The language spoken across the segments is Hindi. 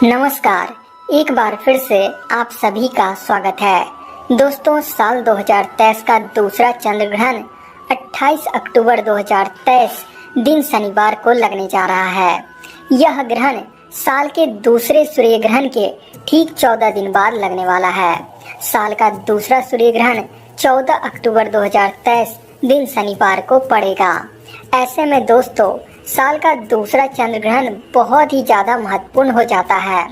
नमस्कार। एक बार फिर से आप सभी का स्वागत है। दोस्तों, साल 2023 का दूसरा चंद्र ग्रहण 28 अक्टूबर 2023 दिन शनिवार को लगने जा रहा है। यह ग्रहण साल के दूसरे सूर्य ग्रहण के ठीक 14 दिन बाद लगने वाला है। साल का दूसरा सूर्य ग्रहण 14 अक्टूबर 2023 दिन शनिवार को पड़ेगा। ऐसे में दोस्तों, साल का दूसरा चंद्र ग्रहण बहुत ही ज्यादा महत्वपूर्ण हो जाता है।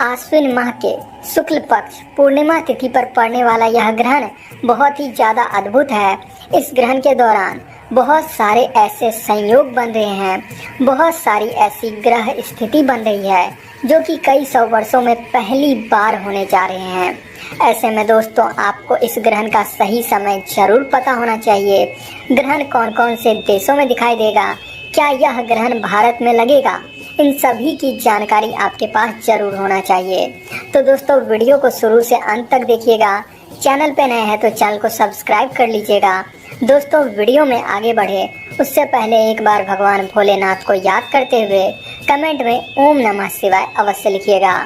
आश्विन माह के शुक्ल पक्ष पूर्णिमा तिथि पर पड़ने वाला यह ग्रहण बहुत ही ज्यादा अद्भुत है। इस ग्रहण के दौरान बहुत सारे ऐसे संयोग बन रहे हैं, बहुत सारी ऐसी ग्रह स्थिति बन रही है जो कि कई सौ वर्षों में पहली बार होने जा रहे हैं। ऐसे में दोस्तों, आपको इस ग्रहण का सही समय जरूर पता होना चाहिए। ग्रहण कौन कौन से देशों में दिखाई देगा, क्या यह ग्रहण भारत में लगेगा, इन सभी की जानकारी आपके पास जरूर होना चाहिए। तो दोस्तों, वीडियो को शुरू से अंत तक देखिएगा। चैनल पे नए हैं तो चैनल को सब्सक्राइब कर लीजिएगा। दोस्तों, वीडियो में आगे बढ़े उससे पहले एक बार भगवान भोलेनाथ को याद करते हुए कमेंट में ओम नमः शिवाय अवश्य लिखिएगा।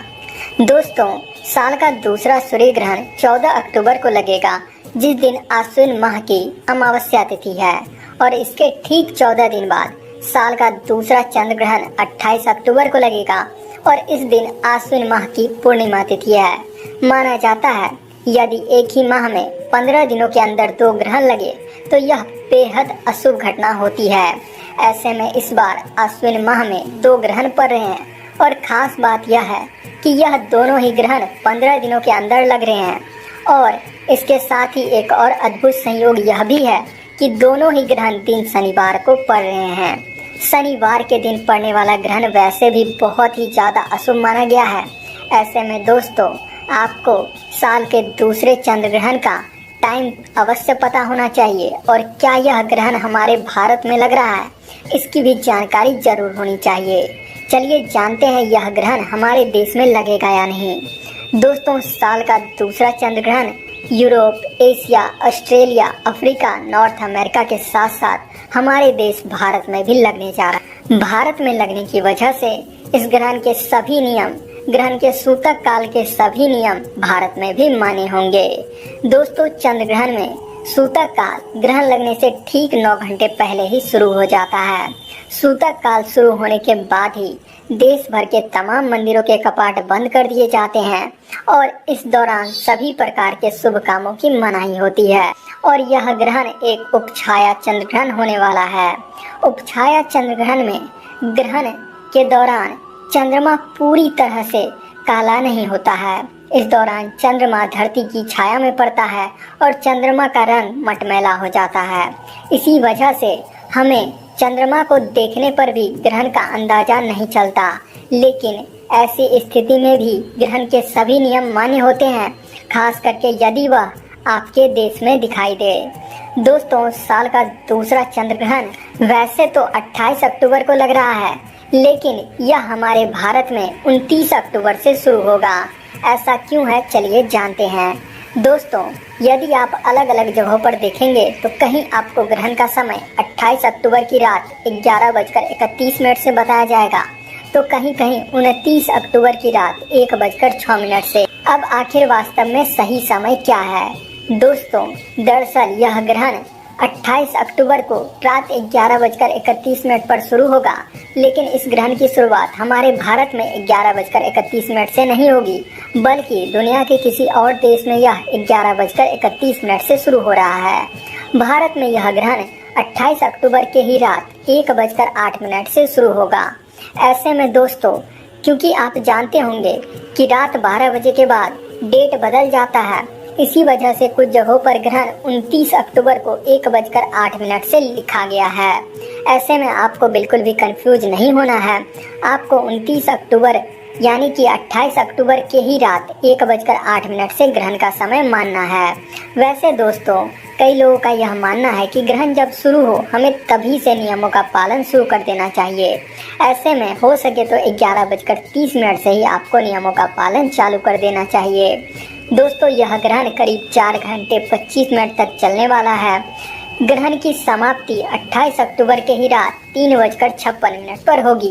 दोस्तों, साल का दूसरा सूर्य ग्रहण 14 अक्टूबर को लगेगा, जिस दिन आश्विन माह की अमावस्या तिथि है, और इसके ठीक 14 दिन बाद साल का दूसरा चंद्र ग्रहण 28 अक्टूबर को लगेगा और इस दिन आश्विन माह की पूर्णिमा तिथि है। माना जाता है यदि एक ही माह में 15 दिनों के अंदर 2 ग्रहण लगे तो यह बेहद अशुभ घटना होती है। ऐसे में इस बार आश्विन माह में 2 ग्रहण पड़ रहे हैं और खास बात यह है कि यह दोनों ही ग्रहण 15 दिनों के अंदर लग रहे हैं। और इसके साथ ही एक और अद्भुत संयोग यह भी है कि दोनों ही ग्रहण दिन शनिवार को पड़ रहे हैं। शनिवार के दिन पड़ने वाला ग्रहण वैसे भी बहुत ही ज़्यादा अशुभ माना गया है। ऐसे में दोस्तों, आपको साल के दूसरे चंद्र ग्रहण का टाइम अवश्य पता होना चाहिए और क्या यह ग्रहण हमारे भारत में लग रहा है, इसकी भी जानकारी जरूर होनी चाहिए। चलिए जानते हैं यह ग्रहण हमारे देश में लगेगा या नहीं। दोस्तों, साल का दूसरा चंद्र ग्रहण Europe, Asia, Australia, Africa, north America के साथ साथ हमारे देश भारत में भी लगने जा रहा है। भारत में लगने की वजह से इस ग्रहण के सभी नियम, ग्रहण के सूतक काल के सभी नियम भारत में भी माने होंगे। दोस्तों, चंद्र ग्रहण में सूतक काल ग्रहण लगने से ठीक 9 घंटे पहले ही शुरू हो जाता है। सूतक काल शुरू होने के बाद ही देश भर के तमाम मंदिरों के कपाट बंद कर दिए जाते हैं और इस दौरान सभी प्रकार के शुभ कामों की मनाही होती है। और यह ग्रहण एक उपछाया चंद्र ग्रहण होने वाला है। उपछाया चंद्र ग्रहण में ग्रहण के दौरान चंद्रमा पूरी तरह से काला नहीं होता है। इस दौरान चंद्रमा धरती की छाया में पड़ता है और चंद्रमा का रंग मटमैला हो जाता है। इसी वजह से हमें चंद्रमा को देखने पर भी ग्रहण का अंदाजा नहीं चलता। लेकिन ऐसी स्थिति में भी ग्रहण के सभी नियम मान्य होते हैं, खास करके यदि वह आपके देश में दिखाई दे। दोस्तों, साल का दूसरा चंद्र ग्रहण वैसे तो 28 अक्टूबर को लग रहा है, लेकिन यह हमारे भारत में 29 अक्टूबर से शुरू होगा। ऐसा क्यों है, चलिए जानते हैं। दोस्तों, यदि आप अलग अलग जगहों पर देखेंगे तो कहीं आपको ग्रहण का समय 28 अक्टूबर की रात 11:31 से बताया जाएगा, तो कहीं कहीं 29 अक्टूबर की रात 1:06 से। अब आखिर वास्तव में सही समय क्या है? दोस्तों, दरअसल यह ग्रहण 28 अक्टूबर को रात 11:31 पर शुरू होगा, लेकिन इस ग्रहण की शुरुआत हमारे भारत में 11:31 से नहीं होगी, बल्कि दुनिया के किसी और देश में यह 11:31 से शुरू हो रहा है। भारत में यह ग्रहण 28 अक्टूबर के ही रात 1:08 से शुरू होगा। ऐसे में दोस्तों, क्योंकि आप जानते होंगे कि रात 12 बजे के बाद डेट बदल जाता है, इसी वजह से कुछ जगहों पर ग्रहण 29 अक्टूबर को 1:08 से लिखा गया है। ऐसे में आपको बिल्कुल भी कंफ्यूज नहीं होना है। आपको 29 अक्टूबर यानी कि 28 अक्टूबर के ही रात 1:08 से ग्रहण का समय मानना है। वैसे दोस्तों, कई लोगों का यह मानना है कि ग्रहण जब शुरू हो हमें तभी से नियमों का पालन शुरू कर देना चाहिए। ऐसे में हो सके तो 11:30 से ही आपको नियमों का पालन चालू कर देना चाहिए। दोस्तों, यह ग्रहण करीब 4 घंटे 25 मिनट तक चलने वाला है। ग्रहण की समाप्ति 28 अक्टूबर के ही रात 3:56 पर होगी।